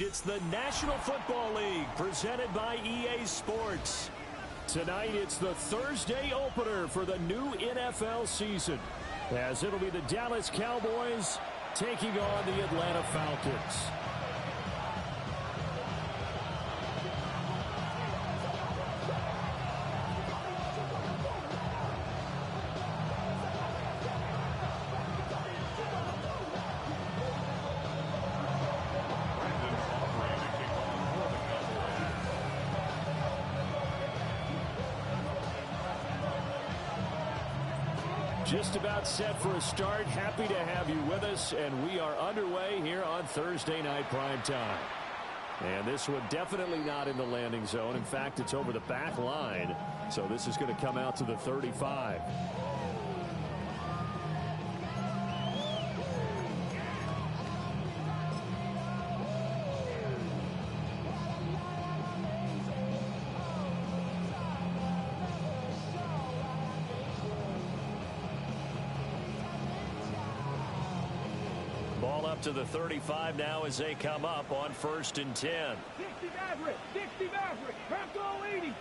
It's the National Football League presented by EA Sports. Tonight, it's the Thursday opener for the new NFL season, as it'll be the Dallas Cowboys taking on the Atlanta Falcons. Just about set for a start. Happy to have you with us, and we are underway here on Thursday Night Prime Time. And this one definitely not in the landing zone. In fact, it's over the back line, so this is going to come out to the 35. Ball up to the 35 now as they come up on 1st and 10. 60 Maverick, 60 Maverick, back goal 80.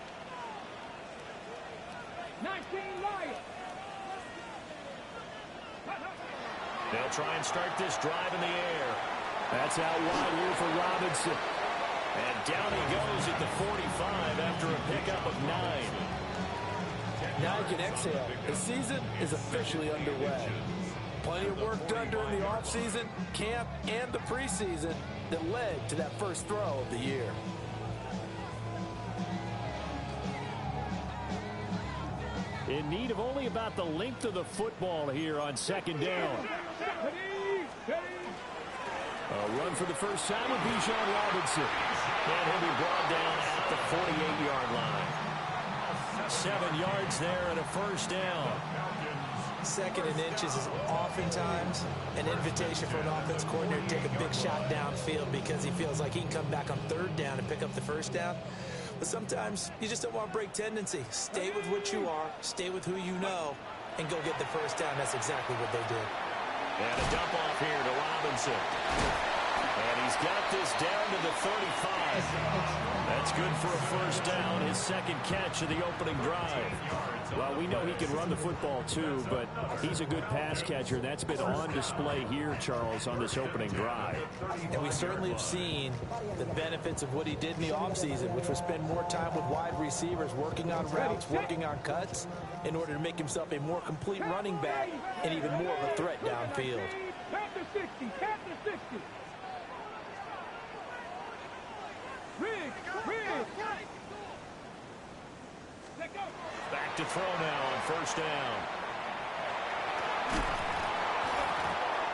19 Lions. They'll try and start this drive in the air. That's out wide here for Robinson. And down he goes at the 45 after a pickup of 9. Now you can exhale. The season is officially underway. Plenty of work done during the offseason, camp, and the preseason that led to that first throw of the year. In need of only about the length of the football here on 2nd down. A run for the first time with Bijan Robinson. And he'll be brought down at the 48-yard line. 7 yards there and a first down. 2nd and inches is oftentimes an invitation for an offense coordinator to take a big shot downfield because he feels like he can come back on 3rd down and pick up the first down. But sometimes you just don't want to break tendency. Stay with what you are, stay with who you know, and go get the first down. That's exactly what they did. And a dump off here to Robinson. And he's got this down to the 35. That's good for a first down, his 2nd catch of the opening drive. Well, we know he can run the football too, but he's a good pass catcher. That's been on display here, Charles, on this opening drive. And we certainly have seen the benefits of what he did in the offseason, which was spend more time with wide receivers, working on routes, working on cuts, in order to make himself a more complete running back and even more of a threat downfield. Tap to 60, tap to 60. Riggs. Let go. Back to throw now on 1st down.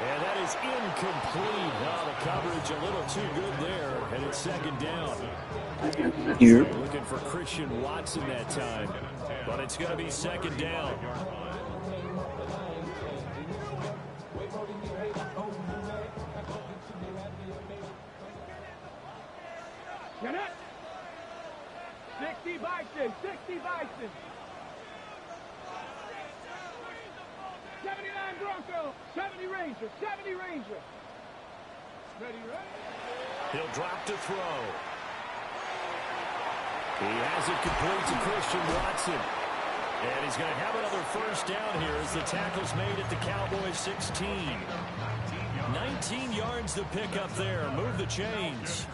And that is incomplete. Now the coverage a little too good there, and it's 2nd down. Here. Looking for Christian Watson that time, but it's going to be 2nd down. Get it. 60 Bison, 60 Bison. 79 Bronco, 70 Ranger, 70 Ranger. Ready? He'll drop to throw. He has it complete to Christian Watson. And he's going to have another first down here as the tackle's made at the Cowboys 16. 19 yards to pick up there. Move the chains.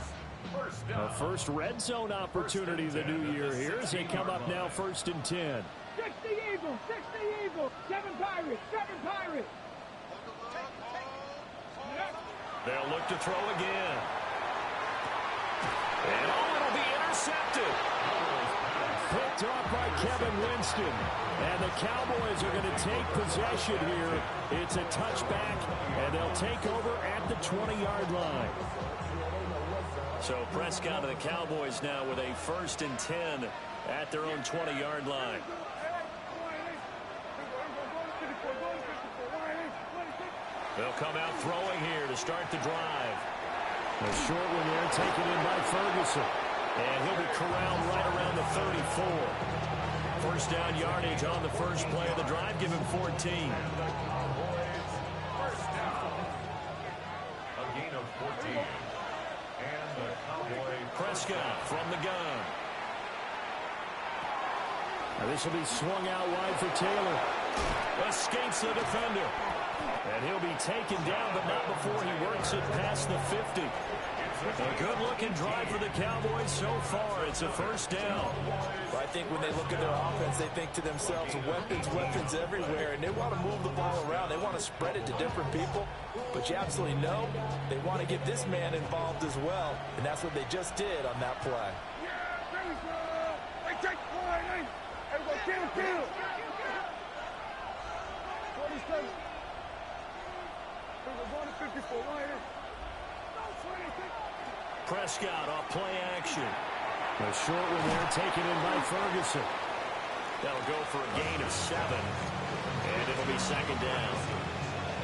A first red zone opportunity the new year here as they come up now 1st and 10. 60 Eagles, 60 Eagles, 7 Pirates, 7 Pirates. They'll look to throw again. And it'll be intercepted. Picked off by Kevin Winston. And the Cowboys are going to take possession here. It's a touchback, and they'll take over at the 20-yard line. So Prescott and the Cowboys now with a 1st and 10 at their own 20-yard line. They'll come out throwing here to start the drive. A short one there taken in by Ferguson. And he'll be corralled right around the 34. First down yardage on the first play of the drive. Give him 14. A gain of 14. And the Prescott from the gun. Now this will be swung out wide for Taylor. Escapes the defender. And he'll be taken down, but not before he works it past the 50. A good-looking drive for the Cowboys so far. It's a first down. I think when they look at their offense, they think to themselves, weapons, weapons everywhere, and they want to move the ball around. They want to spread it to different people, but you absolutely know they want to get this man involved as well, and that's what they just did on that play. Yeah, there we go. Hey, take the line, hey. Hey, go kill. 47. We're going to 54, line in. Prescott off play action. A short one there taken in by Ferguson. That'll go for a gain of 7. And it'll be second down.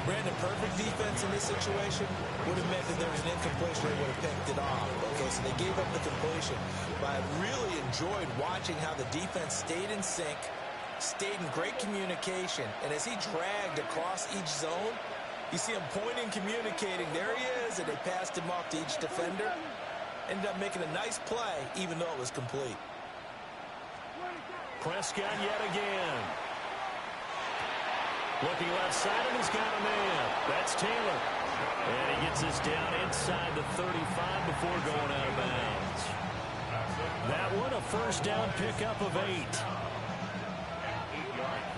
Brandon, perfect defense in this situation would have meant that there was an incompletion. They would have picked it off. Okay, so they gave up the completion. But I really enjoyed watching how the defense stayed in sync, stayed in great communication. And as he dragged across each zone, you see him pointing, communicating. There he is, and they passed him off to each defender. Ended up making a nice play, even though it was complete. Prescott yet again. Looking left side, and he's got a man. That's Taylor. And he gets us down inside the 35 before going out of bounds. That one, a first down pickup of 8. 8-yard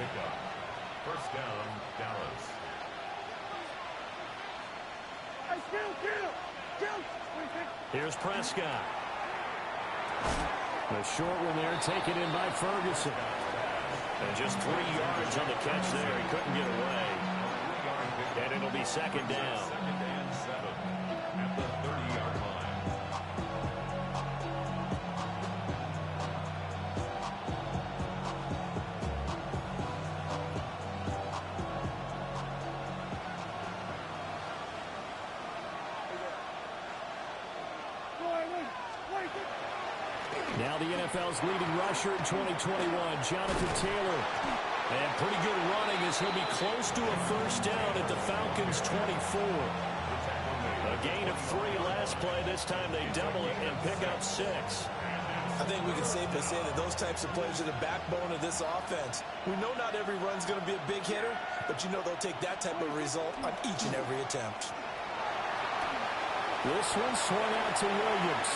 pickup. First down, Dallas. Here's Prescott. The short one there taken in by Ferguson. And just 3 yards on the catch there. He couldn't get away. And it'll be second down. Second and 7 at the 30-yard line. Now the NFL's leading rusher in 2021, Jonathan Taylor. And pretty good running as he'll be close to a first down at the Falcons' 24. A gain of 3 last play. This time they double it and pick up 6. I think we can safely say that those types of plays are the backbone of this offense. We know not every run's going to be a big hitter, but you know they'll take that type of result on each and every attempt. This one swung out to Williams.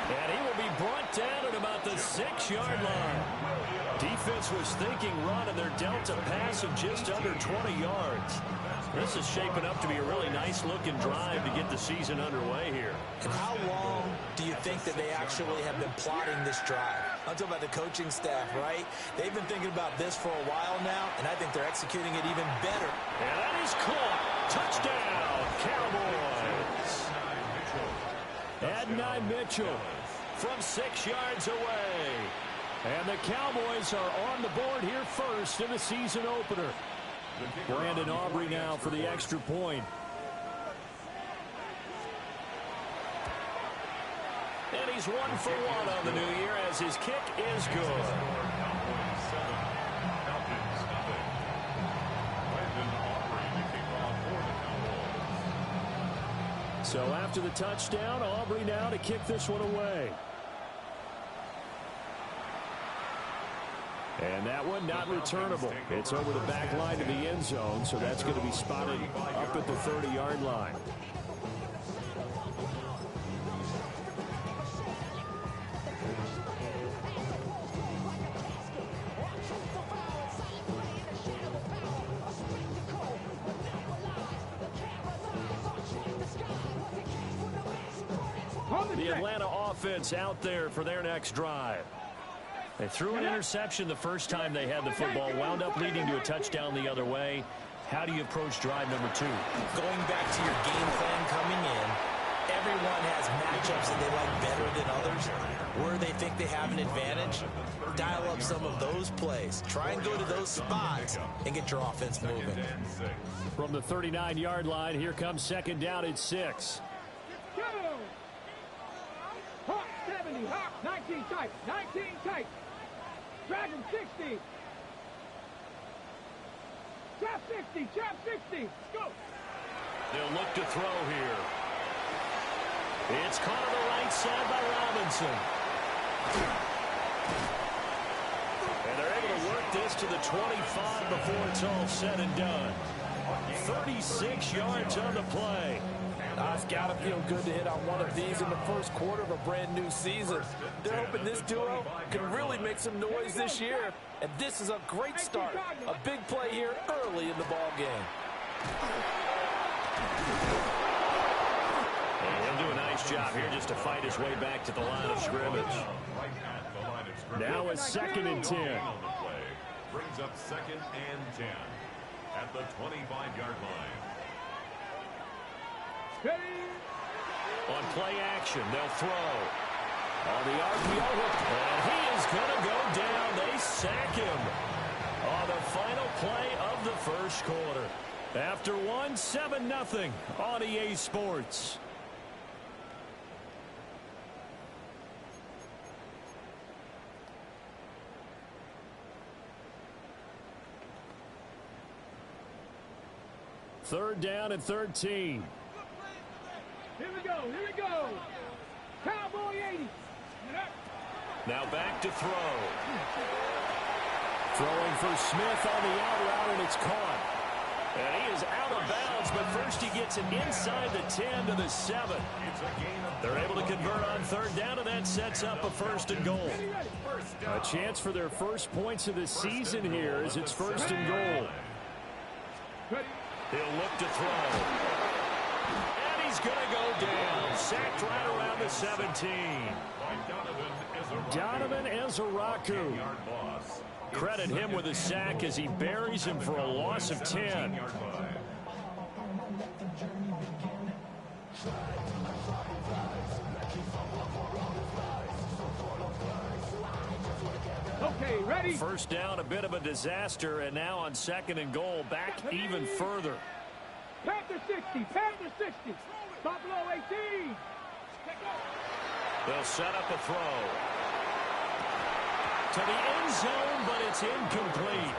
And he will be brought down at about the 6-yard line. Defense was thinking run, and they're dealt a pass of just under 20 yards. This is shaping up to be a really nice-looking drive to get the season underway here. And how long do you think that they actually have been plotting this drive? I'm talking about the coaching staff, right? They've been thinking about this for a while now, and I think they're executing it even better. And that is caught. Touchdown, Cowboys. Adonai Mitchell from 6 yards away. And the Cowboys are on the board here first in the season opener. Brandon Aubrey now for the extra point. And he's 1 for 1 on the new year as his kick is good. So after the touchdown, Aubrey now to kick this one away. And that one not returnable. It's over the back line to the end zone, so that's going to be spotted up at the 30-yard line. The Atlanta offense out there for their next drive. They threw an interception the first time they had the football, wound up leading to a touchdown the other way. How do you approach drive number 2? Going back to your game plan coming in, everyone has matchups that they like better than others. Where they think they have an advantage, dial up some of those plays. Try and go to those spots and get your offense moving. From the 39-yard line, here comes second down at 6. Go! Hawk 70, Hawk 19 tight, 19 tight. Dragon 60. Trap 60, trap 60. Go! They'll look to throw here. It's caught on the right inside by Robinson. And they're able to work this to the 25 before it's all said and done. 36 yards on the play. It's got to feel good to hit on one of these in the first quarter of a brand new season. They're hoping this duo can really make some noise this year. And this is a great start. A big play here early in the ball game. And he'll do a nice job here just to fight his way back to the line of scrimmage. Now a 2nd and 10. Brings up 2nd and 10 at the 25-yard line. On play action, they'll throw. On the RPO hook, and he is going to go down. They sack him on the final play of the first quarter. After 7-0 on EA Sports. Third down and 13. Here we go. Cowboy 80. Now back to throw. Throwing for Smith on the out route, and it's caught. And he is out of bounds, but first he gets it inside the 10 to the 7. They're able to convert on third down, and that sets up a 1st and goal. A chance for their first points of the season here as it's 1st and goal. He'll look to throw. And he's going to go down. Sacked right around the 17. Donovan Ezeraku. Credit him with a sack as he buries him for a loss of 10. Okay, ready? First down, a bit of a disaster, and now on 2nd and goal, back even further. Panther 60, Panther 60. Buffalo 18. They'll set up a throw. To the end zone, but it's incomplete.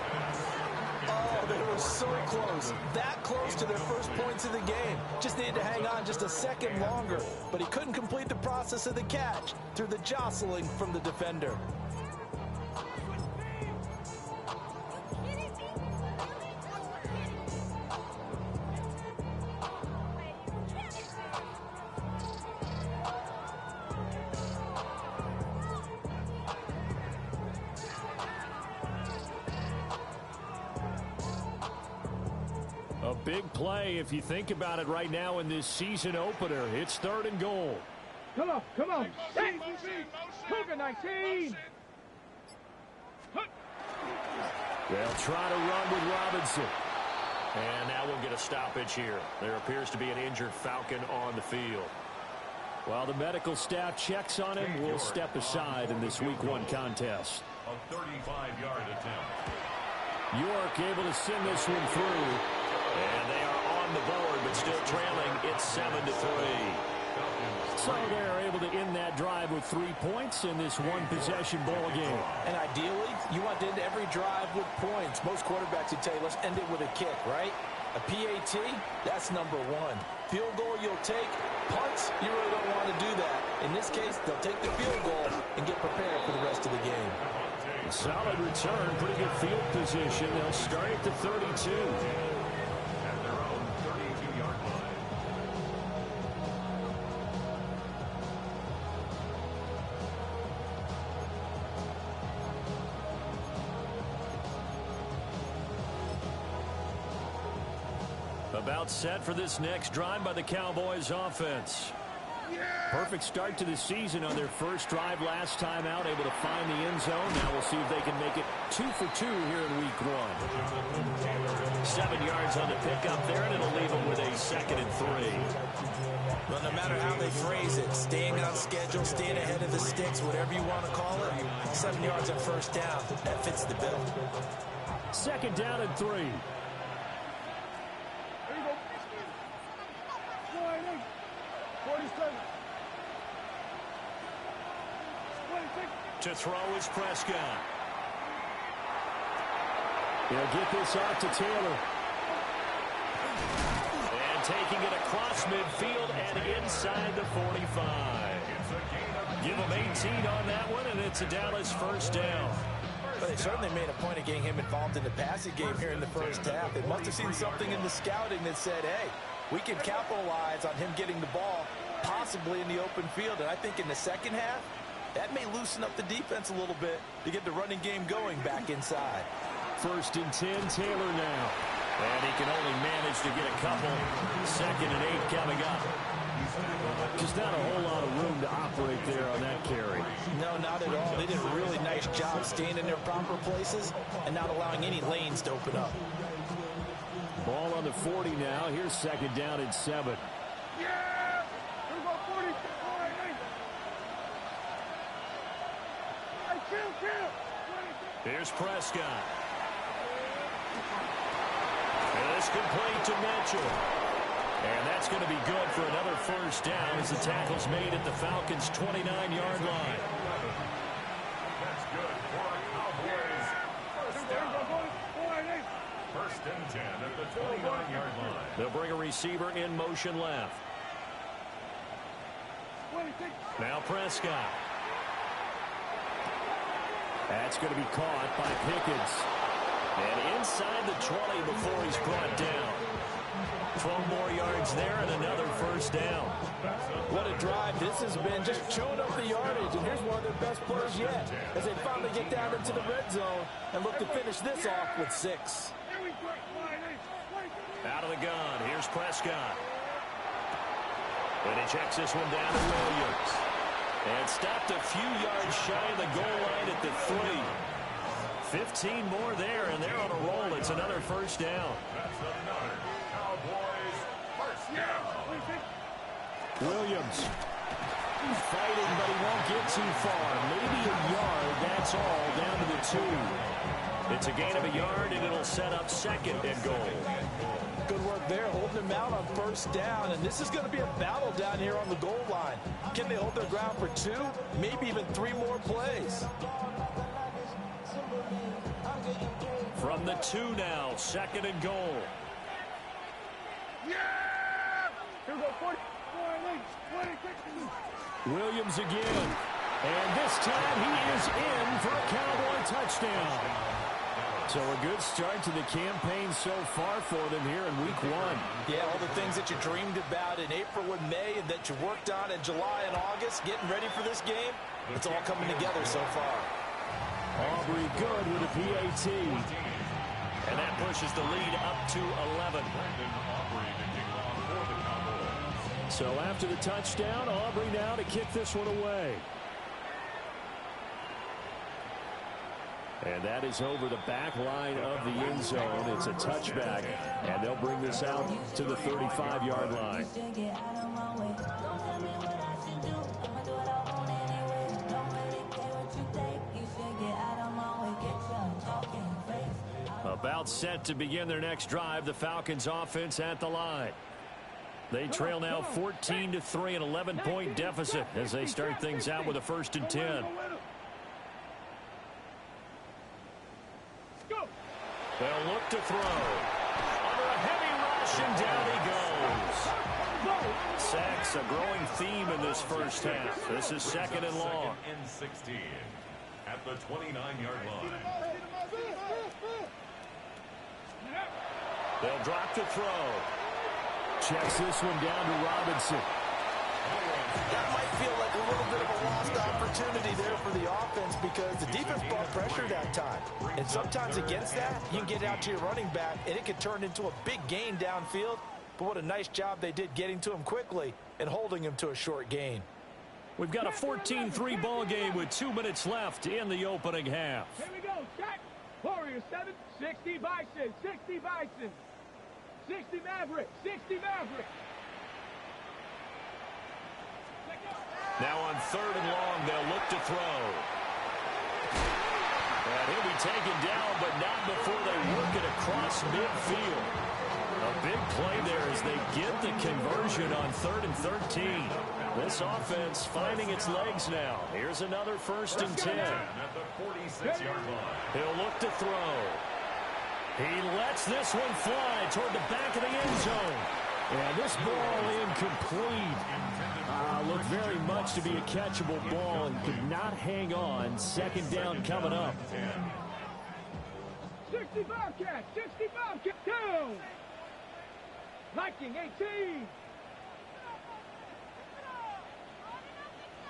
Oh, they were so close. That close to their first points of the game. Just needed to hang on just a second longer. But he couldn't complete the process of the catch through the jostling from the defender. A big play if you think about it right now in this season opener. It's 3rd and goal. Come on. Cougar 19. They'll try to run with Robinson. And now we'll get a stoppage here. There appears to be an injured Falcon on the field. While the medical staff checks on him, we'll step aside in this Week 1 contest. A 35-yard attempt. York able to send this one through. And they are on the board, but still trailing. It's 7-3. So they're able to end that drive with 3 points in this one-possession ball game. And ideally, you want to end every drive with points. Most quarterbacks would tell you, let's end it with a kick, right? A PAT, that's number 1. Field goal you'll take. Punts, you really don't want to do that. In this case, they'll take the field goal and get prepared for the rest of the game. A solid return, pretty good field position. They'll start at the 32. At their own 32-yard line. About set for this next drive by the Cowboys offense. Perfect start to the season on their first drive last time out, able to find the end zone. Now we'll see if they can make it 2 for 2 here in Week 1. 7 yards on the pickup there, and it'll leave them with a 2nd and 3. Well, no matter how they phrase it, staying on schedule, staying ahead of the sticks, whatever you want to call it, 7 yards on first down, that fits the bill. 2nd down and 3. To throw is Prescott. He'll get this out to Taylor. And taking it across midfield and inside the 45. Give him 18 on that one, and it's a Dallas first down. But they certainly made a point of getting him involved in the passing game here in the first half. They must have seen something in the scouting that said, hey, we can capitalize on him getting the ball, possibly in the open field. And I think in the second half, that may loosen up the defense a little bit to get the running game going back inside. 1st and 10, Taylor now. And he can only manage to get a couple. 2nd and 8 coming up. Just not a whole lot of room to operate there on that carry. No, not at all. They did a really nice job staying in their proper places and not allowing any lanes to open up. Ball on the 40 now. Here's 2nd down and 7. Yeah! Here we go, 40. Kill. Here's Prescott. And it's complete to Mitchell. And that's going to be good for another first down as the tackle's made at the Falcons' 29-yard line. That's good for a Cowboys first down. 1st and 10 at the 29-yard line. They'll bring a receiver in motion left. Now Prescott. That's going to be caught by Pickens. And inside the 20 before he's brought down. 12 more yards there and another first down. What a drive this has been, just chewing up the yardage. And here's one of their best plays yet as they finally get down into the red zone and look to finish this off with 6. Out of the gun, here's Prescott. And he checks this one down to Williams. And stopped a few yards shy of the goal line at the 3. 15 more there, and they're on a roll. It's another first down. That's another Cowboys first down. Williams. He's fighting, but he won't get too far. Maybe a yard, that's all, down to the 2. It's a gain of a yard, and it'll set up 2nd and goal. Good work there, holding him out on first down. And this is going to be a battle down here on the goal line. Can they hold their ground for 2, maybe even 3 more plays? From the 2 now, 2nd and goal. Yeah! Here we go, 40. Williams again. And this time he is in for a Cowboy touchdown. So a good start to the campaign so far for them here in week 1. Yeah, all the things that you dreamed about in April and May and that you worked on in July and August, getting ready for this game, it's all coming together so far. Aubrey good with a PAT. And that pushes the lead up to 11. So after the touchdown, Aubrey now to kick this one away. And that is over the back line of the end zone. It's a touchback, and they'll bring this out to the 35-yard line. About set to begin their next drive, the Falcons offense at the line. They trail now 14-3, an 11-point deficit as they start things out with a 1st and 10. They'll look to throw. Under a heavy rush, and down he goes. Sacks, a growing theme in this first half. This is 2nd and long. 2nd and 16 at the 29-yard line. They'll drop to throw. Checks this one down to Robinson. That might feel like a little bit of a lost opportunity there for the offense because the defense brought pressure that time. And sometimes against that, you can get out to your running back, and it can turn into a big gain downfield. But what a nice job they did getting to him quickly and holding him to a short gain. We've got a 14-3 ball game with 2 minutes left in the opening half. Here we go, check. Warriors 7, 60 Bison, 60 Bison. 60 Maverick, 60 Maverick. Now on 3rd and long, they'll look to throw. And he'll be taken down, but not before they work it across midfield. A big play there as they get the conversion on 3rd and 13. This offense finding its legs now. Here's another 1st and 10. At the 46-yard line. He'll look to throw. He lets this one fly toward the back of the end zone. And this ball incomplete. Looked very much to be a catchable ball and could not hang on. Second down coming up. 65 catch, 65 catch, down. Viking 18.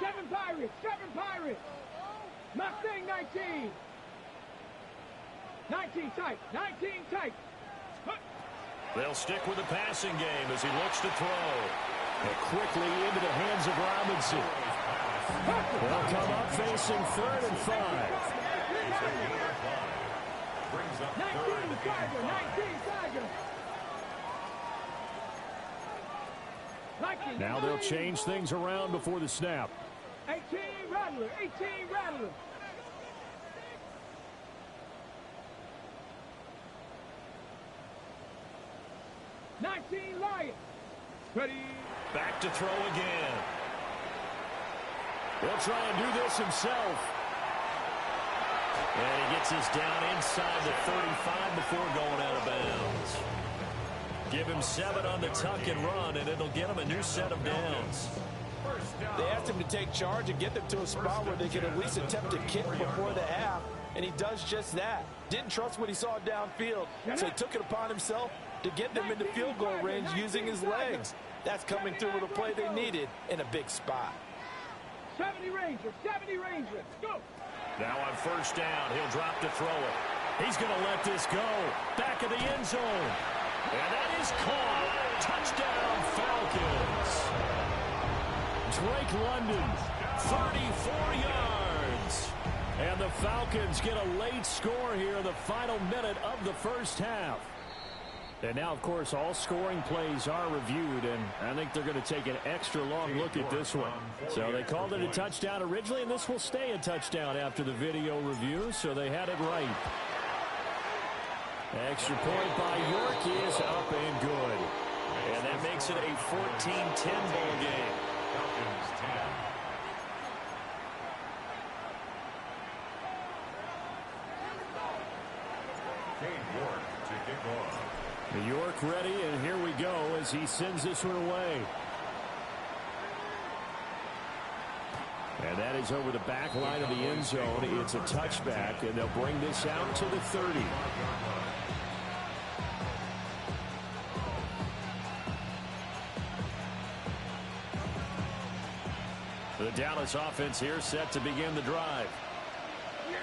7 Pirates, 7 Pirates. Mustang 19. 19 tight, 19 tight. They'll stick with the passing game as he looks to throw. And quickly into the hands of Robinson. They'll come up facing 3rd and 5. 19 Tiger, 19 Tiger. Now they'll change things around before the snap. 18 Rattler, 18 Rattler. Lion. Ready. Back to throw again. He'll try and do this himself. And he gets this down inside the 35 before going out of bounds. Give him 7 on the tuck and run, and it'll get him a new set of downs. They asked him to take charge and get them to a spot where they could at least attempt a kick before the half, and he does just that. Didn't trust what he saw downfield, so he took it upon himself to get them into field goal range using his legs. That's coming through with a play they needed in a big spot. 70 Ranger, 70 Ranger, go! Now on first down, he'll drop to throw it. He's going to let this go. Back of the end zone. And that is caught. Touchdown, Falcons. Drake London, 34 yards. And the Falcons get a late score here in the final minute of the first half. And now, of course, all scoring plays are reviewed, and I think they're going to take an extra long look at this one. So they called it a touchdown originally, and this will stay a touchdown after the video review, so they had it right. Extra point by York is up and good. And that makes it a 14-10 ball game. New York ready, and here we go as he sends this one away. And that is over the back line of the end zone. It's a touchback, and they'll bring this out to the 30. The Dallas offense here set to begin the drive.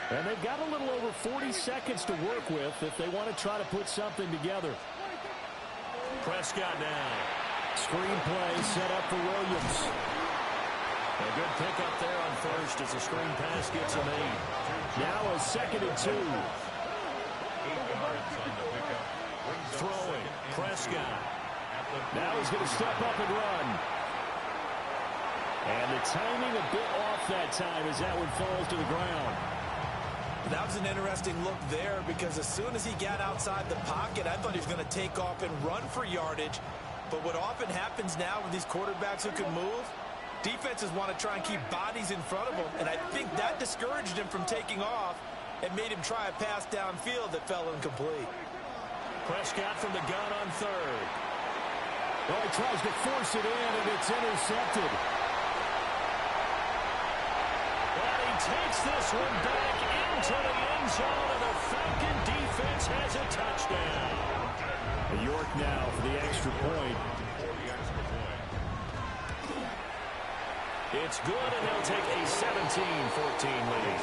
And they've got a little over 40 seconds to work with if they want to try to put something together. Prescott now. Screen play set up for Williams. A good pickup there on first as the screen pass gets him 8. Now a 2nd and 2. Throwing. Prescott. Now he's going to step up and run. And the timing a bit off that time as that one falls to the ground. That was an interesting look there because as soon as he got outside the pocket, I thought he was going to take off and run for yardage. But what often happens now with these quarterbacks who can move, defenses want to try and keep bodies in front of them. And I think that discouraged him from taking off and made him try a pass downfield that fell incomplete. Prescott from the gun on 3rd. Well, he tries to force it in, and it's intercepted. Takes this one back into the end zone, and the Falcon defense has a touchdown. New York now for the extra point. It's good, and they'll take a 17-14 lead.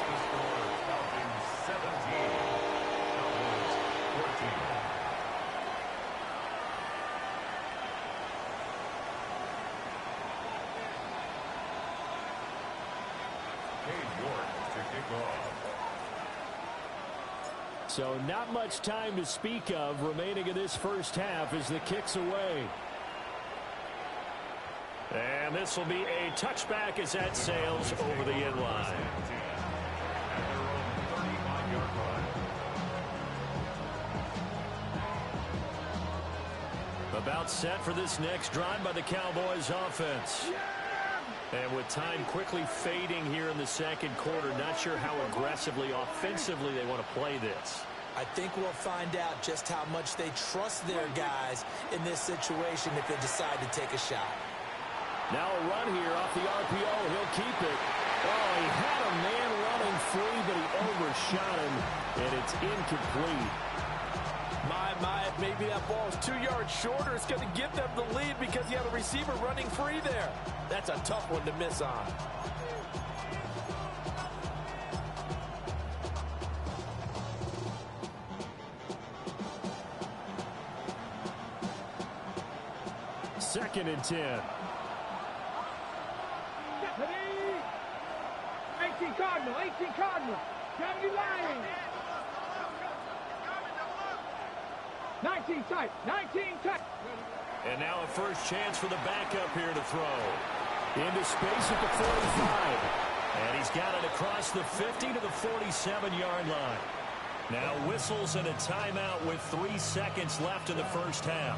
So not much time to speak of remaining in this first half as the kick's away. And this will be a touchback as that sails over the end line. About set for this next drive by the Cowboys offense. And with time quickly fading here in the second quarter, not sure how aggressively, offensively they want to play this. I think we'll find out just how much they trust their guys in this situation if they decide to take a shot. Now a run here off the RPO. He'll keep it. Oh, he had a man running free, but he overshot him, and it's incomplete. Maybe that ball is 2 yards shorter. It's going to give them the lead because you have a receiver running free there. That's a tough one to miss on. Second and 10. 18 Cardinal, 18 Cardinal. 70 Lions. 19 tight, 19 tight. And now a first chance for the backup here to throw. Into space at the 45. And he's got it across the 50 to the 47-yard line. Now whistles and a timeout with 3 seconds left in the first half.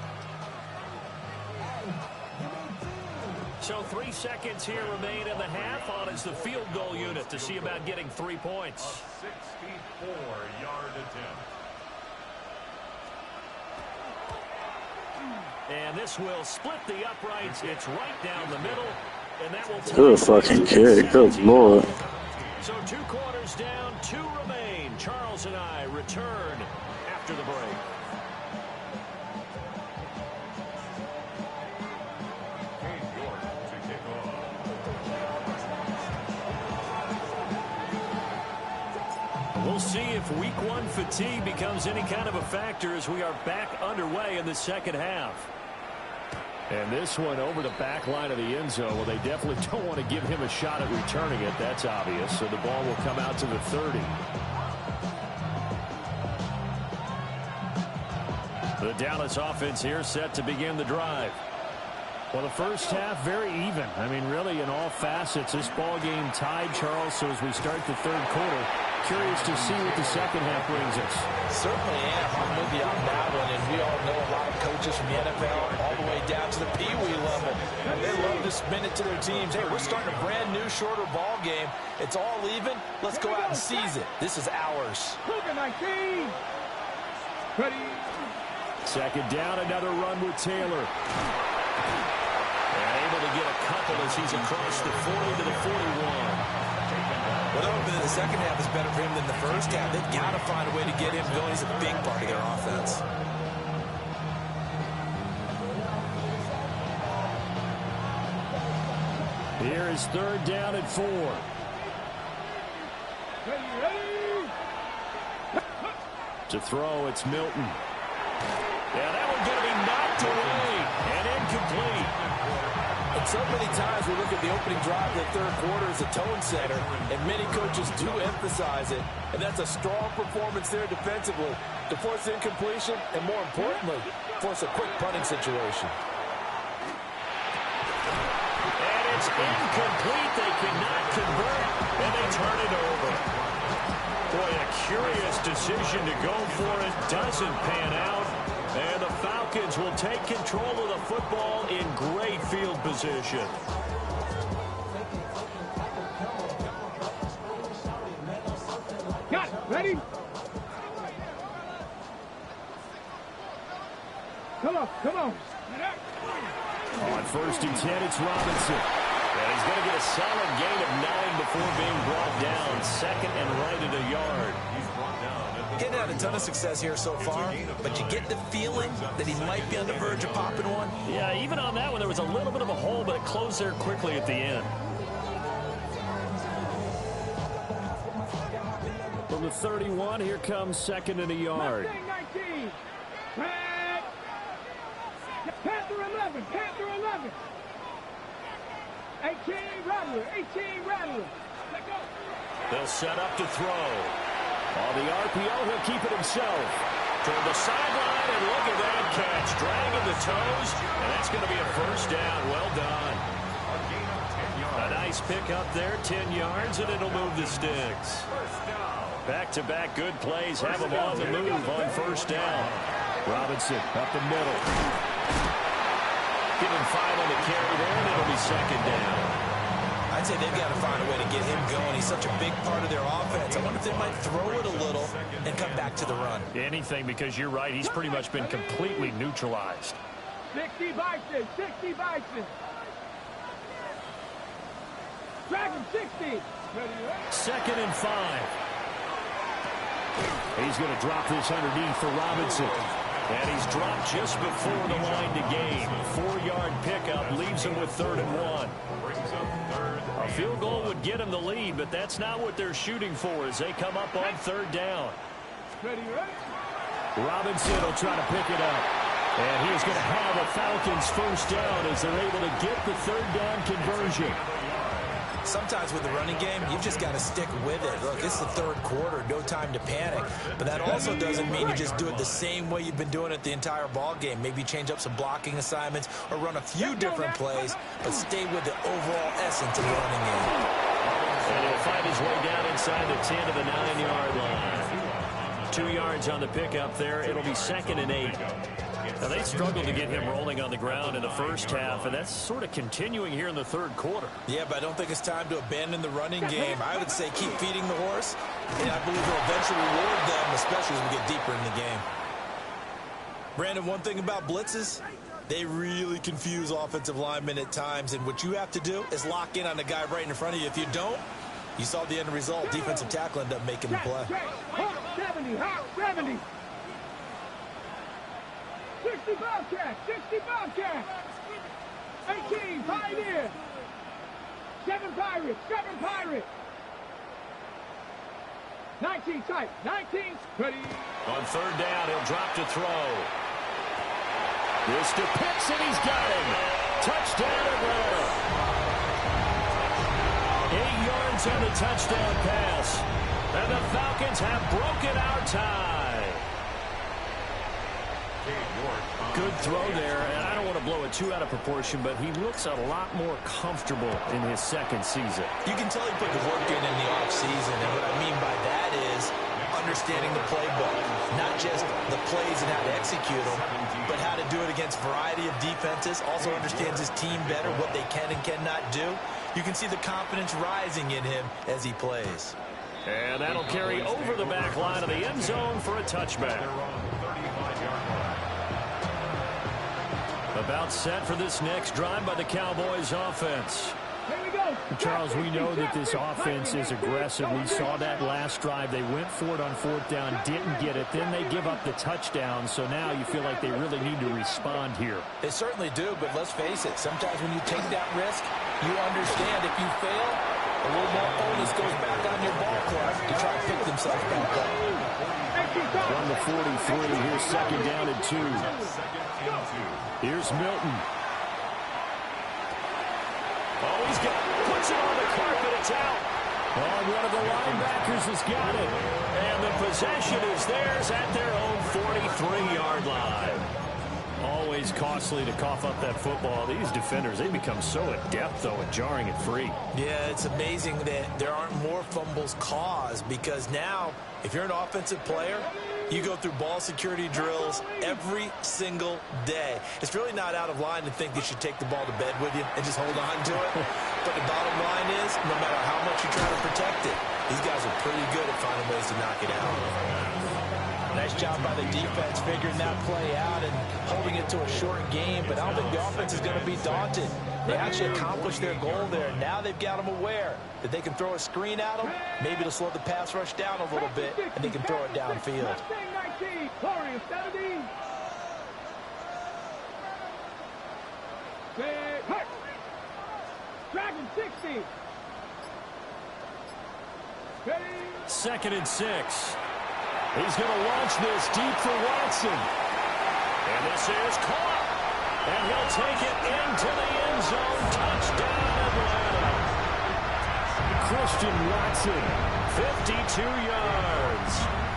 So 3 seconds here remain in the half on as the field goal unit to see about getting 3 points. A 64-yard attempt. And this will split the uprights. It's right down the middle. And that will Good fucking kick. Good lord. So 2 quarters down, 2 remain. Charles and I return after the break. We'll see if week 1 fatigue becomes any kind of a factor as we are back underway in the second half. And this one over the back line of the end zone. Well, they definitely don't want to give him a shot at returning it. That's obvious. So the ball will come out to the 30. The Dallas offense here set to begin the drive. Well, the first half, very even. I mean, really, in all facets, this ball game tied, Charles. So as we start the third quarter, curious to see what the second half brings us. Certainly am. I'm with you on that one. And we all know a lot of coaches from the NFL all the way down to the Pee-wee level. They love to spin it to their teams. Hey, we're starting a brand new, shorter ball game. It's all even. Let's go out and seize it. This is ours. Look at 19. Ready. Second down, another run with Taylor. And able to get a couple as he's across the 40 to the 41. Well, they're hoping that the second half is better for him than the first half. They've got to find a way to get him going. He's a big part of their offense. Here is third down and 4. Ready. To throw, it's Milton. Yeah, that one's going to be knocked away and incomplete. And so many times we look at the opening drive of the third quarter as a tone setter, and many coaches do emphasize it. And that's a strong performance there defensively to force incompletion and, more importantly, force a quick punting situation. And it's incomplete. They cannot convert, and they turn it over. Boy, a curious decision to go for it. Doesn't pan out. And the Falcons will take control of the football in great field position. Got it. Ready. Come on. Come on. On first and 10, it's Robinson. And he's going to get a solid gain of 9 before being brought down. Second and right at a yard. Getting had a ton of success here so far, but you get the feeling that he might be on the verge of popping one. Yeah, even on that one, there was a little bit of a hole, but it closed there quickly at the end. From the 31, here comes second and a yard. 19. Panther 11. Panther 11. 18 Rattler. 18 Rattler. Let go. They'll set up to throw. On the RPO, he'll keep it himself. Toward the sideline, and look at that catch. Dragging the toes, and that's going to be a first down. Well done. A nice pick up there, 10 yards, and it'll move the sticks. Back-to-back good plays have them on the move on first down. Robinson up the middle. Give him 5 on the carry there, and it'll be second down. I'd say they've got to find a way to get him going. He's such a big part of their offense. I wonder if they might throw it a little and come back to the run. Anything, because you're right. He's pretty much been completely neutralized. 60 Bison. 60 Bison. Dragon 60. Second and 5. He's going to drop this underneath for Robinson. And he's dropped just before the line to gain. 4-yard pickup leaves him with 3rd and 1. A field goal would get him the lead, but that's not what they're shooting for as they come up on 3rd down. Robinson will try to pick it up. And he is going to have a Falcons 1st down as they're able to get the 3rd down conversion. Sometimes with the running game, you've just got to stick with it. Look, it's the 3rd quarter, no time to panic. But that also doesn't mean you just do it the same way you've been doing it the entire ball game. Maybe change up some blocking assignments or run a few different plays, but stay with the overall essence of the running game. And he'll find his way down inside the 10 to the 9-yard line. 2 yards on the pickup there. It'll be 2nd and 8. Now, they struggled to get him rolling on the ground in the first half, and that's sort of continuing here in the 3rd quarter. Yeah, but I don't think it's time to abandon the running game. I would say keep feeding the horse, and I believe he'll eventually reward them, especially as we get deeper in the game. Brandon, one thing about blitzes, they really confuse offensive linemen at times, and what you have to do is lock in on the guy right in front of you. If you don't, you saw the end result. Defensive tackle ended up making the play. 70, 70. 60 Bobcat, 60 Bobcat. 18 Pioneer. 7 Pirates, 7 Pirates. 19 tight, 19 ready. On 3rd down, he'll drop to throw. This to Pitts, and he's got him. Touchdown Atlanta. 8 yards on the touchdown pass. And the Falcons have broken our tie. Good throw there, and I don't want to blow it too out of proportion, but he looks a lot more comfortable in his 2nd season. You can tell he put the work in the offseason, and what I mean by that is understanding the playbook, not just the plays and how to execute them, but how to do it against a variety of defenses. Also understands his team better, what they can and cannot do. You can see the confidence rising in him as he plays. And that'll carry over the back line of the end zone for a touchback. About set for this next drive by the Cowboys offense. Charles, we know that this offense is aggressive. We saw that last drive. They went for it on 4th down, didn't get it. Then they give up the touchdown. So now you feel like they really need to respond here. They certainly do, but let's face it. Sometimes when you take that risk, you understand if you fail, a little more onus goes back on your ball club to try to pick themselves back up. From the 43, here's 2nd down and 2. Here's Milton. Oh, puts it on the carpet. It's out. And one of the linebackers has got it. And the possession is theirs at their own 43-yard line. Always costly to cough up that football. These defenders, they become so adept, though, at jarring it free. Yeah, it's amazing that there aren't more fumbles caused because now, if you're an offensive player, you go through ball security drills every single day. It's really not out of line to think you should take the ball to bed with you and just hold on to it. But the bottom line is, no matter how much you try to protect it, these guys are pretty good at finding ways to knock it out. Nice job by the defense figuring that play out and holding it to a short game, but I don't think the offense is going to be daunted. They actually accomplished their goal there. Now they've got them aware that they can throw a screen at them, maybe to slow the pass rush down a little bit, and they can throw it downfield. Dragon 60. 2nd and 6. He's going to launch this deep for Watson. And this is caught. And he'll take it into the end zone. Touchdown, Atlanta. Christian Watson, 52 yards.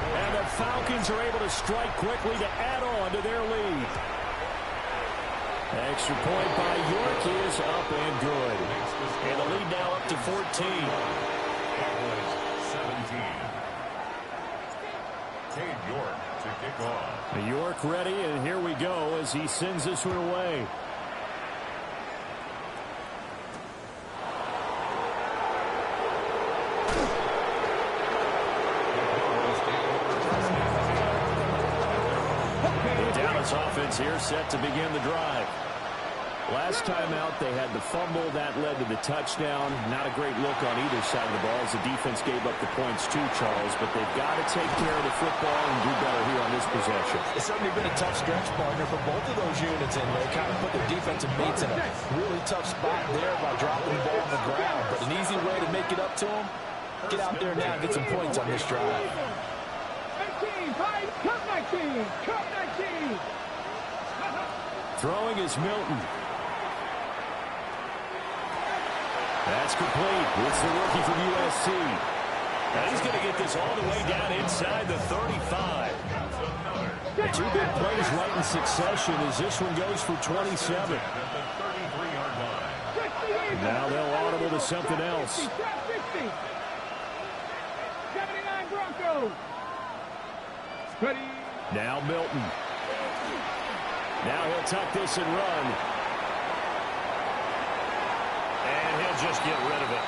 And the Falcons are able to strike quickly to add on to their lead. Extra point by York is up and good. And the lead now up to 14. York to kick off. York ready, and here we go as he sends this one away. The Dallas offense here set to begin the drive. Last time out, they had the fumble. That led to the touchdown. Not a great look on either side of the ball as the defense gave up the points too, Charles. But they've got to take care of the football and do better here on this possession. It's certainly been a tough stretch, partner, for both of those units, and they kind of put their defensive mates in a really tough spot there by dropping the ball on the ground. But an easy way to make it up to them, get out there now and get some points on this drive. 19, cut 19, cut 19. Throwing is Milton. That's complete. It's the rookie from USC. Now he's going to get this all the way down inside the 35. Two big plays right in succession as this one goes for 27. Now they'll audible to something else. 79 Broncos. Ready. Now Milton. Now he'll tuck this and run. And he'll just get rid of it.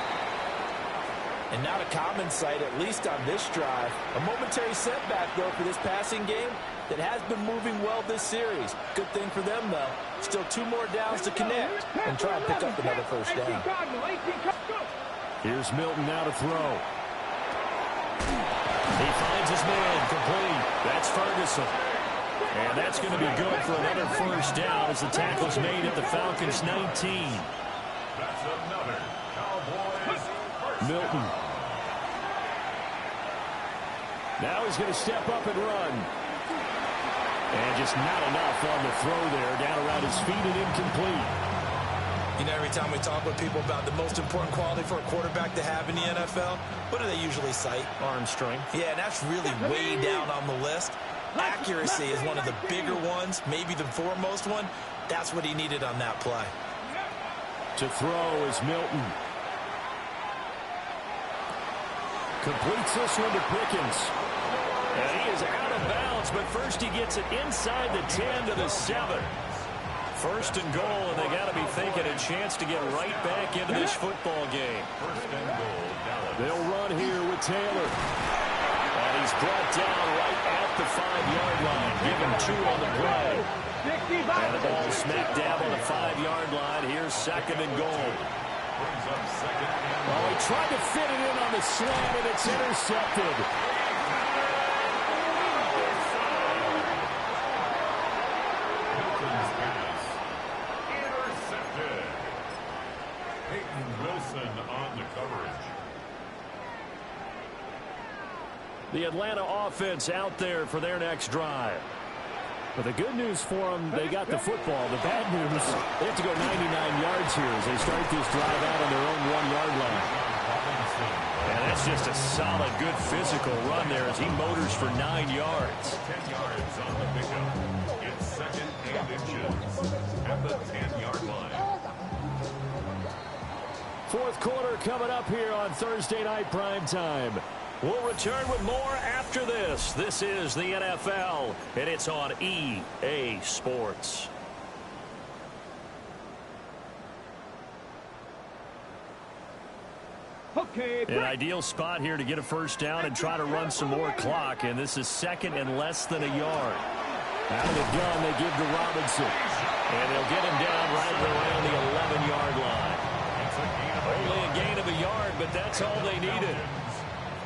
And not a common sight, at least on this drive. A momentary setback, though, for this passing game that has been moving well this series. Good thing for them, though. Still 2 more downs to connect and try and pick up another first down. Here's Milton now to throw. He finds his man complete. That's Ferguson. And that's going to be good for another first down as the tackle's made at the Falcons' 19. That's another Cowboys first Milton. Now he's going to step up and run. And just not enough on the throw there. Down around his feet and incomplete. You know, every time we talk with people about the most important quality for a quarterback to have in the NFL, what do they usually cite? Arm strength. Yeah, and that's really way down on the list. Accuracy is one of the bigger ones, maybe the foremost one. That's what he needed on that play. To throw is Milton. Completes this one to Pickens. And he is out of bounds, but first he gets it inside the 10 to the 7. First and goal, and they got to be thinking a chance to get right back into this football game. First and goal, Dallas. They'll run here with Taylor. And he's brought down right at the 5-yard line. Give him 2 on the play. And the ball smack dab on the 5-yard line. Here's second and goal. Brings up second and Oh, he tried to fit it in on the slant, and it's intercepted. Milton's pass. Intercepted. Peyton Wilson on the coverage. The Atlanta offense out there for their next drive. But the good news for them, they got the football. The bad news, they have to go 99 yards here as they start this drive out on their own 1-yard line. And that's just a solid, good physical run there as he motors for 9 yards. 10 yards on the pickup. It's second and inches at the 10-yard line. Fourth quarter coming up here on Thursday Night Primetime. We'll return with more after this. This is the NFL, and it's on EA Sports. Okay, An ideal spot here to get a first down and try to run some more clock, and this is second and less than a yard. Out of the gun, they give to Robinson, and they'll get him down right around the 11-yard line. Only a gain of a yard, but that's all they needed.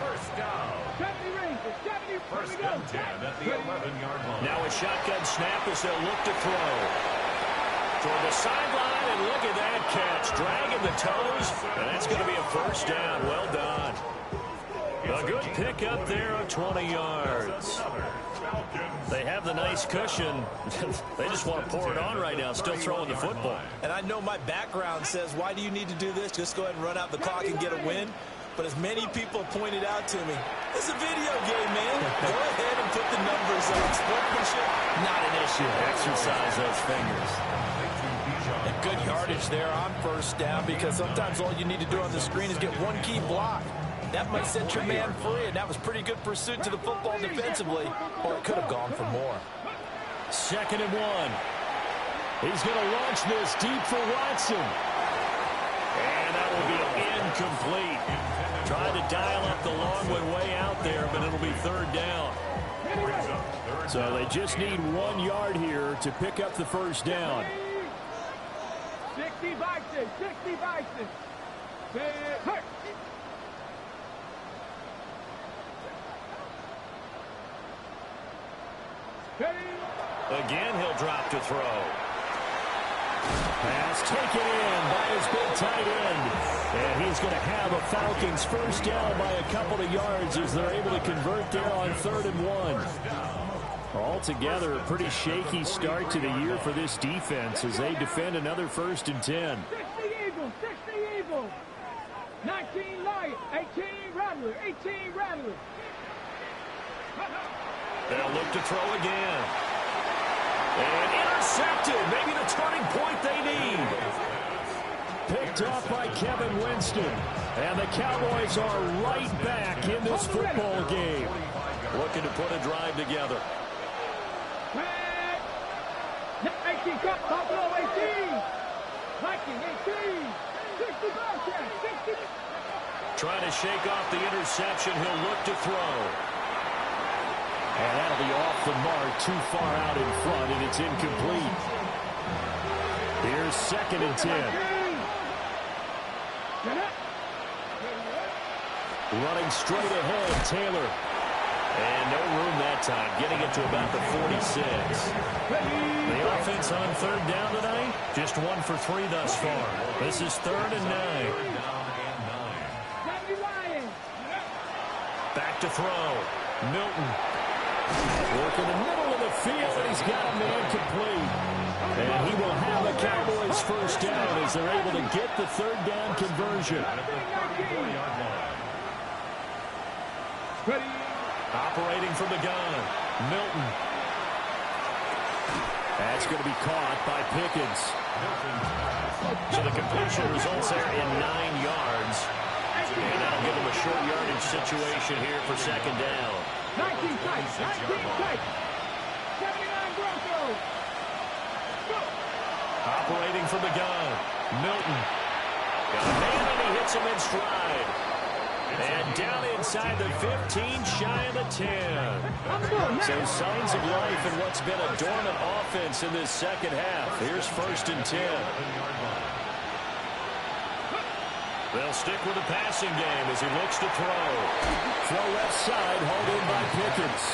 First down. 70 Rangers, 70. First and 10 at the 11-yard line. Now a shotgun snap as they'll look to throw. Toward the sideline, and look at that catch. Dragging the toes, and that's going to be a first down. Well done. A good pickup there on 20 yards. They have the nice cushion. They just want to pour it on right now, still throwing the football. And I know my background says, why do you need to do this? Just go ahead and run out the clock and get a win. But as many people pointed out to me, it's a video game, man. Go ahead and put the numbers on. Sportsmanship, not an issue. Exercise those fingers. And good yardage there on first down, because sometimes all you need to do on the screen is get one key block. That might set your man free, and that was pretty good pursuit to the football defensively, or it could have gone for more. Second and 1. He's going to launch this deep for Watson. And that will be incomplete. Tried to dial up the long one way out there, but it'll be third down. So they just need 1 yard here to pick up the first down. 60 Bison, 60 Bison. Hurt. Again, he'll drop to throw. Pass taken in by his big tight end. And he's going to have a Falcons first down by a couple of yards as they're able to convert there on 3rd and 1. Altogether, a pretty shaky start to the year for this defense as they defend another 1st and 10. 60 Eagles, 60 Eagles. 19 Lions, 18 Rattler, 18 Rattler. They'll look to throw again. And intercepted. Maybe the turning point they need. Picked off by Kevin Winston. And the Cowboys are right back in this football game. Looking to put a drive together. 18 cut, Buffalo 18. Viking 18. 60 Bobcats, 60. Trying to shake off the interception. He'll look to throw. And that'll be off the mark, too far out in front, and it's incomplete. Here's 2nd and 10. Running straight ahead, Taylor. And no room that time, getting it to about the 46. The offense on 3rd down tonight, just 1 for 3 thus far. This is 3rd and 9. Back to throw. Milton. Work in the middle of the field, and he's got a man complete. And he will have the Cowboys first down as they're able to get the 3rd down conversion. Operating from the gun, Milton. That's going to be caught by Pickens. So the completion results there in 9 yards. And that'll give them a short yardage situation here for 2nd down. 19 tight, 19 tight. 79 Broncos. Operating from the gun, Milton. Got a man and he hits him in stride. And down inside the 15, shy of the 10. So signs of life in what's been a dormant offense in this 2nd half. Here's 1st and 10. They'll stick with the passing game as he looks to throw. Throw left side, hauled in by Pickens.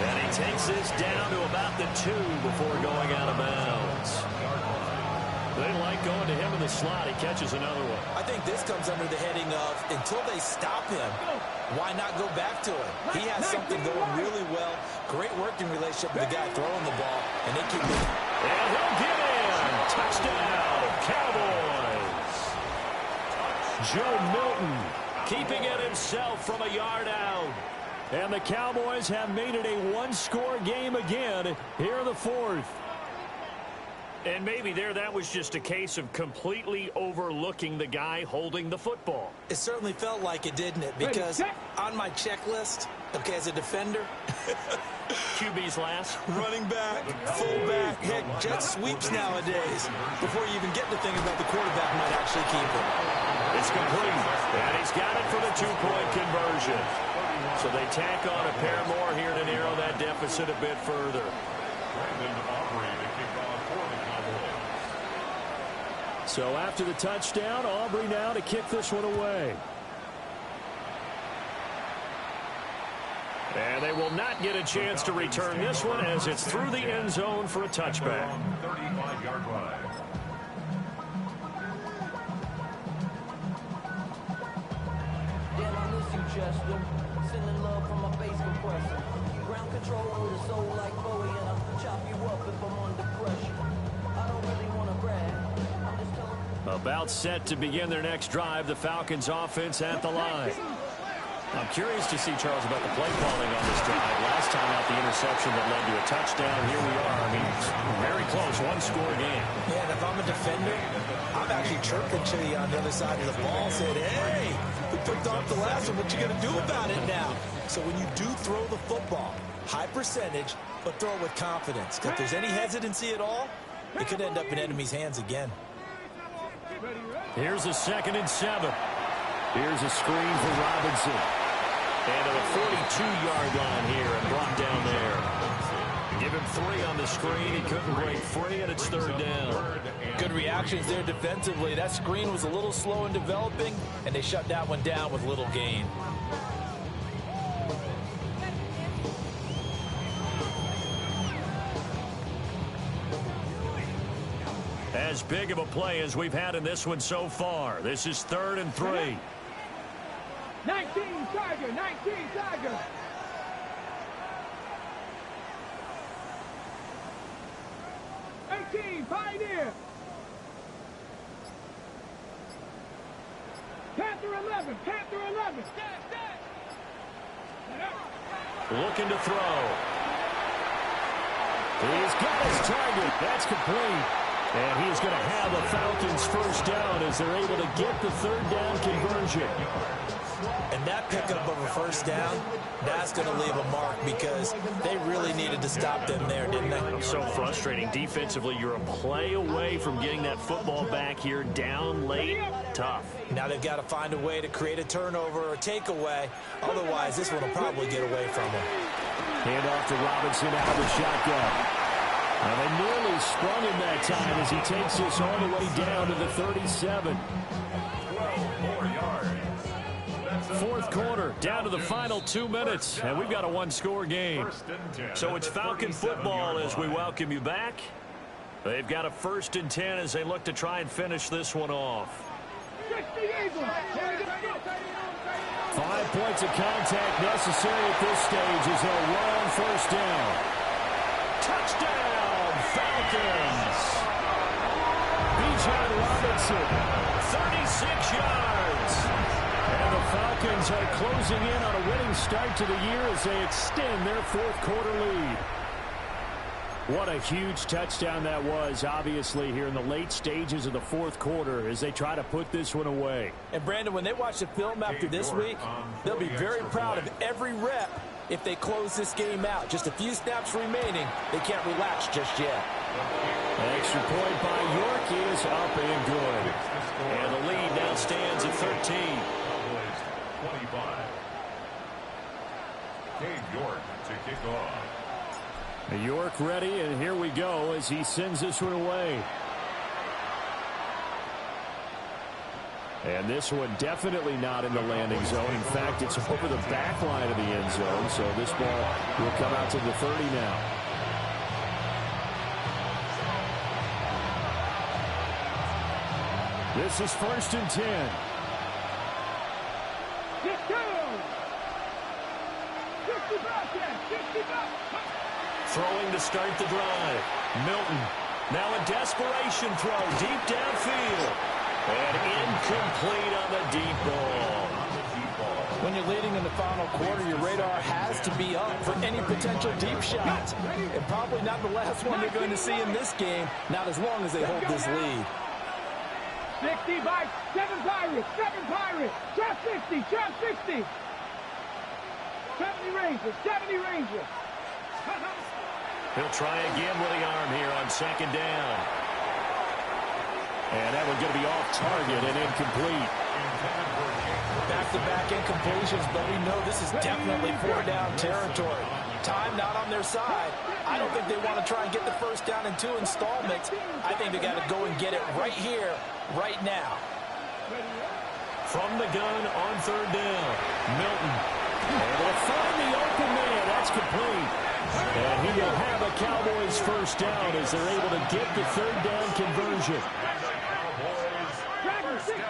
And he takes this down to about the 2 before going out of bounds. They like going to him in the slot. He catches another one. I think this comes under the heading of, until they stop him, why not go back to him? He has something going really well. Great working relationship with the guy throwing the ball, and they keep moving. And he'll get in. Touchdown, Cowboys. Joe Milton keeping it himself from a yard out. And the Cowboys have made it a 1-score game again here in the 4th. And maybe that was just a case of completely overlooking the guy holding the football. It certainly felt like it, didn't it? Because on my checklist, okay, as a defender, QB's last. running back, fullback, heck, jet sweeps nowadays. Before you even get to thinking about the quarterback might actually keep it. It's complete. And he's got it for the 2-point conversion. So they tack on a pair more here to narrow that deficit a bit further. So after the touchdown, Aubrey now to kick this one away. And they will not get a chance to return this one as it's through the end zone for a touchback. 35-yard line. Damn, I miss you, Chester. Sending love from my bass compressor. Ground control with a soul like Bowie, and I'll chop you up if I'm under pressure. I don't really want to brag. I'm just telling. About set to begin their next drive, the Falcons offense at the line. I'm curious to see, Charles, about the play calling on this drive. Last time out, the interception that led to a touchdown. Here we are. I mean, it's very close, 1-score game. Yeah, and if I'm a defender, I'm actually chirping to you on the other side of the ball, saying, hey, we picked off the last one. What you going to do about it now? So when you do throw the football, high percentage, but throw it with confidence. Because if there's any hesitancy at all, it could end up in enemy's hands again. Here's a 2nd and 7. Here's a screen for Robinson. And to the 42-yard line here and brought down there. Give him 3 on the screen. He couldn't break free, and it's 3rd down. Good reactions there defensively. That screen was a little slow in developing, and they shut that one down with little gain. As big of a play as we've had in this one so far. This is 3rd and 3. 19 Tiger, 19 Tiger. Pioneer. Panther 11. Panther 11. Looking to throw. He's got his target. That's complete. And he's going to have a Falcons first down as they're able to get the 3rd down conversion. And that pickup of a first down, that's going to leave a mark because they really needed to stop them there, didn't they? So frustrating. Defensively, you're a play away from getting that football back here down late. Tough. Now they've got to find a way to create a turnover or a takeaway. Otherwise, this one will probably get away from them. Hand off to Robinson out of the shotgun. And they nearly sprung him that time as he takes this all the way down to the 37. 12 more yards. 4th quarter, down to the final 2 minutes, and we've got a 1-score game. So it's Falcon football as we welcome you back. They've got a 1st and 10 as they look to try and finish this one off. 5 points of contact necessary at this stage as they'll run first down. Touchdown, Falcons! Bijan Robinson, 36 yards. And the Falcons are closing in on a winning start to the year as they extend their 4th quarter lead. What a huge touchdown that was, obviously, here in the late stages of the 4th quarter as they try to put this one away. And, Brandon, when they watch the film after this week, they'll be very proud of every rep if they close this game out. Just a few snaps remaining. They can't relax just yet. An extra point by York is up and good. And the lead now stands at 13. 25. Cade York to kick off. York ready, and here we go as he sends this one away. And this one definitely not in the landing zone. In fact, it's over the back line of the end zone, so this ball will come out to the 30 now. This is 1st and 10. Throwing to start the drive. Milton. Now a desperation throw deep downfield. And incomplete on the deep ball. When you're leading in the final quarter, your radar has to be up for any potential deep shots. And probably not the last one they're going to see in this game, not as long as they hold this lead. 60 by 7 Pirates, 7 Pirates, trap 60, trap 60. 70 Rangers, 70 Rangers. He'll try again with the arm here on 2nd down. And that one's going to be off target and incomplete. Back-to-back incompletions, but we know this is definitely 4-down territory. Time not on their side. I don't think they want to try and get the first down in 2 installments. I think they got to go and get it right here, right now. From the gun on 3rd down, Milton. Able to find the open man. That's complete. And he will have a Cowboys first down as they're able to get the 3rd down conversion. Tracker 60.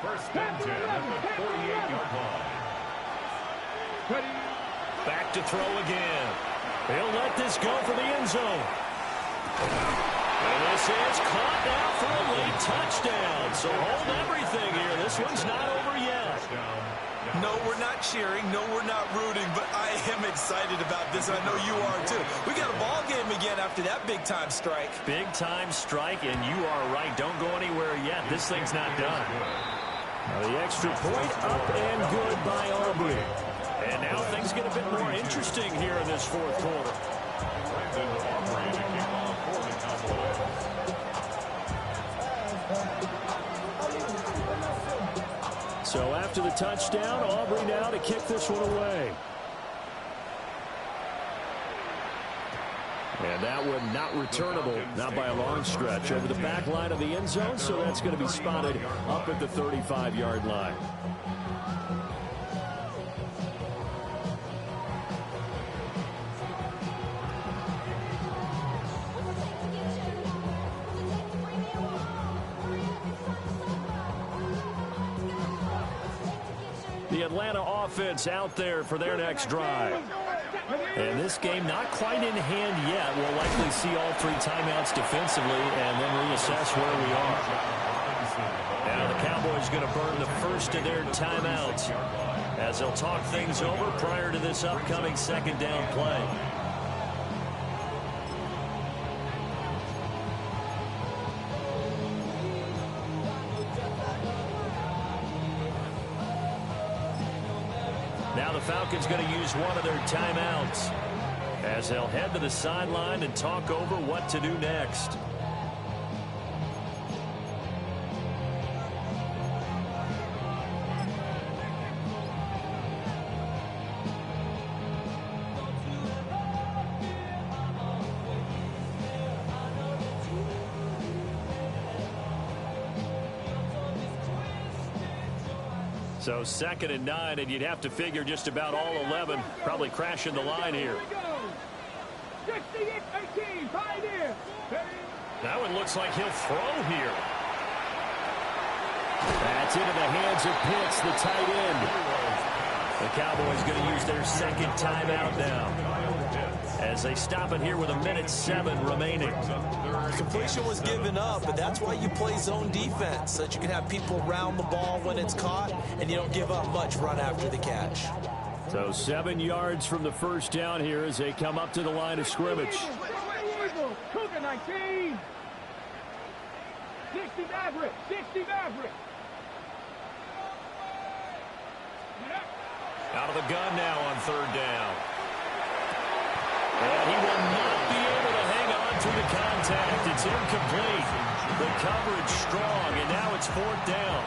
1st and 10 at the 48-yard line. Back to throw again. He'll let this go for the end zone. And this is caught now for a late touchdown. So hold everything here. This one's not over yet. No, we're not cheering. No, we're not rooting. But I am excited about this, and I know you are too. We got a ball game again after that big-time strike. Big-time strike, and you are right. Don't go anywhere yet. This thing's not done. Now the extra point up and good by Aubrey. And now things get a bit more interesting here in this 4th quarter. So after the touchdown, Aubrey now to kick this one away. that one not returnable, not by a long stretch, over the back line of the end zone, so that's going to be spotted up at the 35-yard line. The Atlanta offense out there for their next drive. And this game not quite in hand yet. We'll likely see all three timeouts defensively and then reassess where we are. Now the Cowboys going to burn the first of their timeouts as they'll talk things over prior to this upcoming second down play. Now the Falcons going to use one of their timeouts as they'll head to the sideline and talk over what to do next. So 2nd and 9, and you'd have to figure just about all 11 probably crashing the line here. 68-18, Pioneer. That one looks like he'll throw here. That's into the hands of Pitts, the tight end. The Cowboys going to use their second timeout now as they stop it here with 1:07 remaining. Completion was given up, but that's why you play zone defense, so that you can have people round the ball when it's caught, and you don't give up much run after the catch. So 7 yards from the first down here as they come up to the line of scrimmage. Cougar 19. 60 Maverick. 60 Maverick. Out of the gun now on 3rd down. And he will not be able to hang on to the contact. It's incomplete. The coverage strong, and now it's 4th down.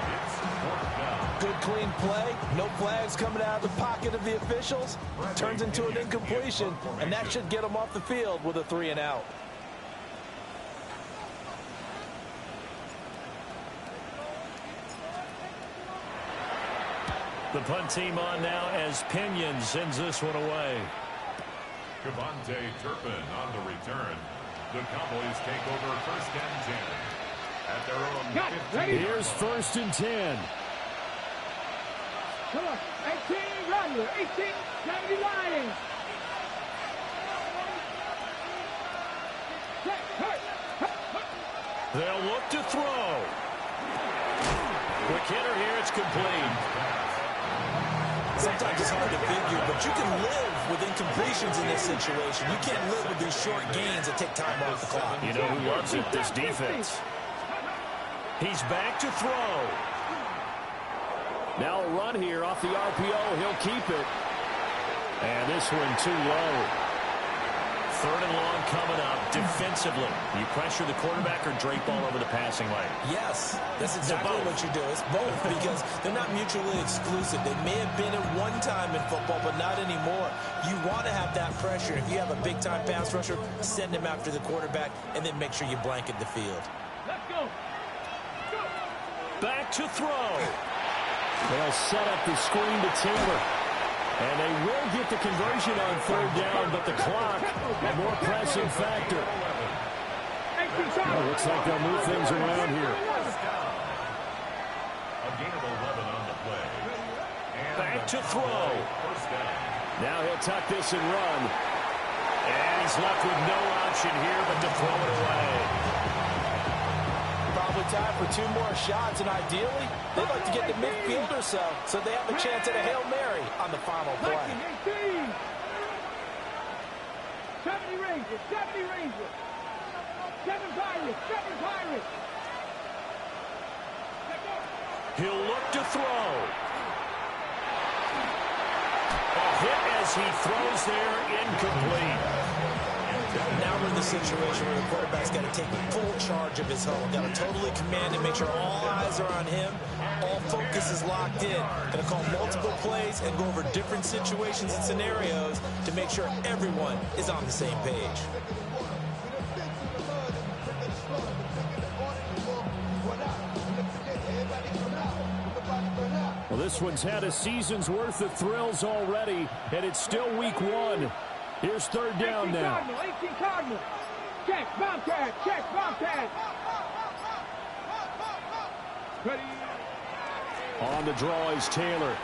Good clean play. No flags coming out of the pocket of the officials. Turns into an incompletion, and that should get them off the field with a 3 and out. The punt team on now as Pinion sends this one away. Devontae Turpin on the return. The Cowboys take over 1st and 10 at their own 15. Here's 1st and 10. Come on, 18 Rattler, 18 70 Lions. They'll look to throw. Quick hitter here, it's complete. Sometimes it's hard to figure, but you can live with incompletions in this situation. You can't live with these short gains that take time off the clock. You know who loves it? This defense. He's back to throw. Now a run here off the RPO. He'll keep it. And this one too low. 3rd and long coming up defensively. You pressure the quarterback or drape all over the passing lane? Yes, that's exactly what you do. It's both because they're not mutually exclusive. They may have been at one time in football, but not anymore. You want to have that pressure. If you have a big-time pass rusher, send him after the quarterback, and then make sure you blanket the field. Let's go. Back to throw. They'll set up the screen to Taylor. And they will get the conversion on 3rd down, but the clock, a more pressing factor. Well, looks like they'll move things around here. A gain of 11 on the play. Back to throw. Now he'll tuck this and run. And he's left with no option here but to throw it away. Probably time for 2 more shots, and ideally, they'd like to get to midfield or so they have a chance at a Hail Mary on the final play. 18. 70 Rangers, 70 Rangers. 7 Pirates, 7 Pirates. He'll look to throw. A hit as he throws there, incomplete. Now we're in the situation where the quarterback's got to take full charge of his home. Got to totally command and make sure all eyes are on him. All focus is locked in. Going to call multiple plays and go over different situations and scenarios to make sure everyone is on the same page. Well, this one's had a season's worth of thrills already, and it's still week 1. Here's third down now. 18 Cardinal. Check, Bobcat, check, Bobcat. Ready. On the draw is Taylor.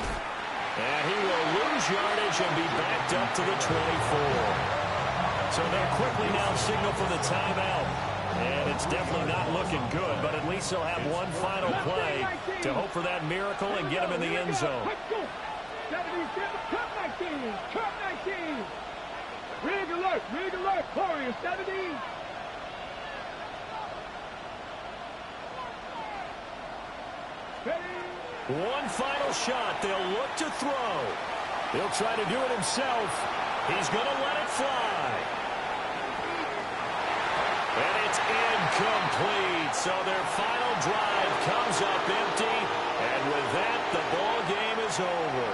And he will lose yardage and be backed up to the 24. So they'll quickly now signal for the timeout. And it's definitely not looking good, but at least they'll have one final play to hope for that miracle and get him in the end zone. 77, cut 19, cut 19. Rig alert, Warrior 70. Ready. One final shot. They'll look to throw. He'll try to do it himself. He's going to let it fly. And it's incomplete. So their final drive comes up empty. And with that, the ball game is over.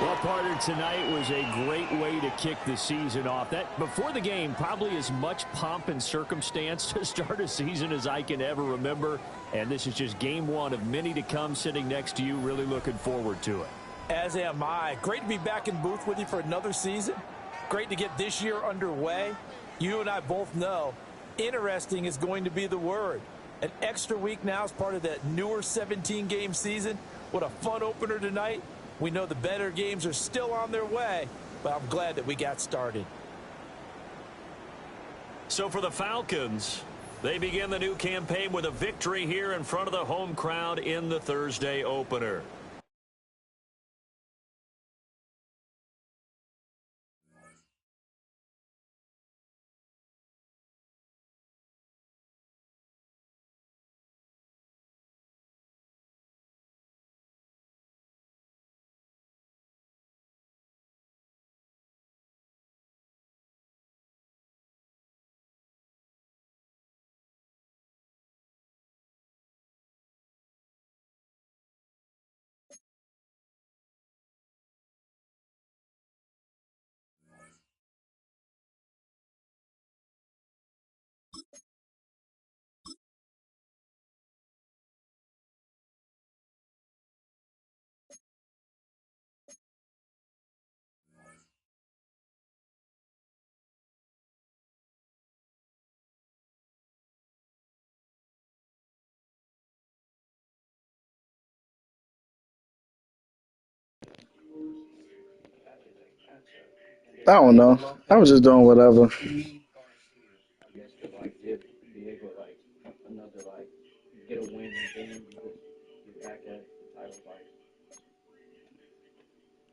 Well, partner, tonight was a great way to kick the season off. That before the game, probably as much pomp and circumstance to start a season as I can ever remember. And this is just game 1 of many to come sitting next to you. Really looking forward to it. As am I. Great to be back in booth with you for another season. Great to get this year underway. You and I both know interesting is going to be the word. An extra week now as part of that newer 17-game season. What a fun opener tonight. We know the better games are still on their way, but I'm glad that we got started. So for the Falcons, they begin the new campaign with a victory here in front of the home crowd in the Thursday opener. I don't know. I was just doing whatever.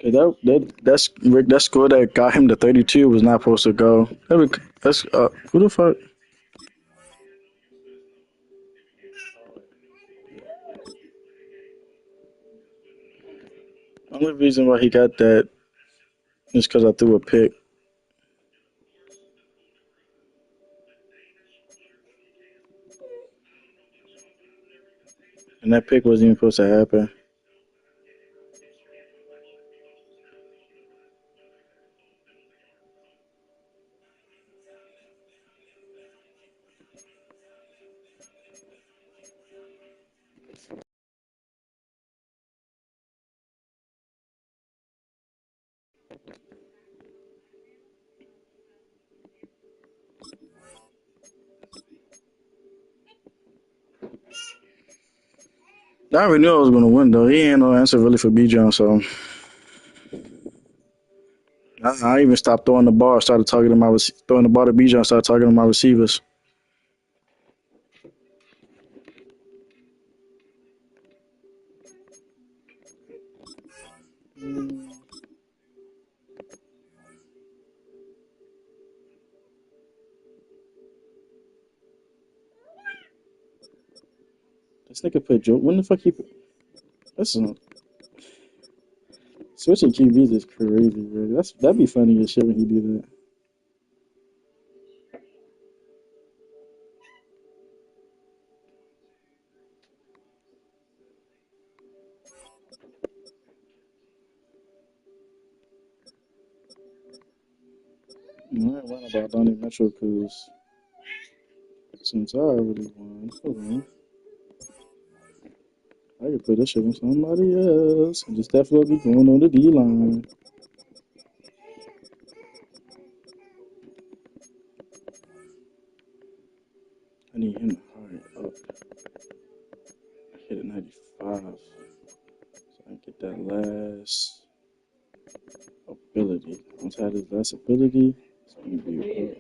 Okay, that's Rick. That score that got him to 32 was not supposed to go. That's who the fuck? Only reason why he got that is because I threw a pick, and that pick wasn't even supposed to happen. I already knew I was gonna win though. He ain't no answer really for B. John, so I even stopped throwing the ball. Started talking to throwing the ball to B. John. Started talking to my receivers. This nigga put Joe. When the fuck he put? That's not switching QBs is crazy, bro. That'd be funny as shit when he do that. I ain't lying about Donnie Metro because since I already won, hold on. I could put this shit on somebody else. And just definitely going on the D line. I need him to hurry up. I hit a 95. So I can get that last ability. Once I have this last ability, it's going to be rough.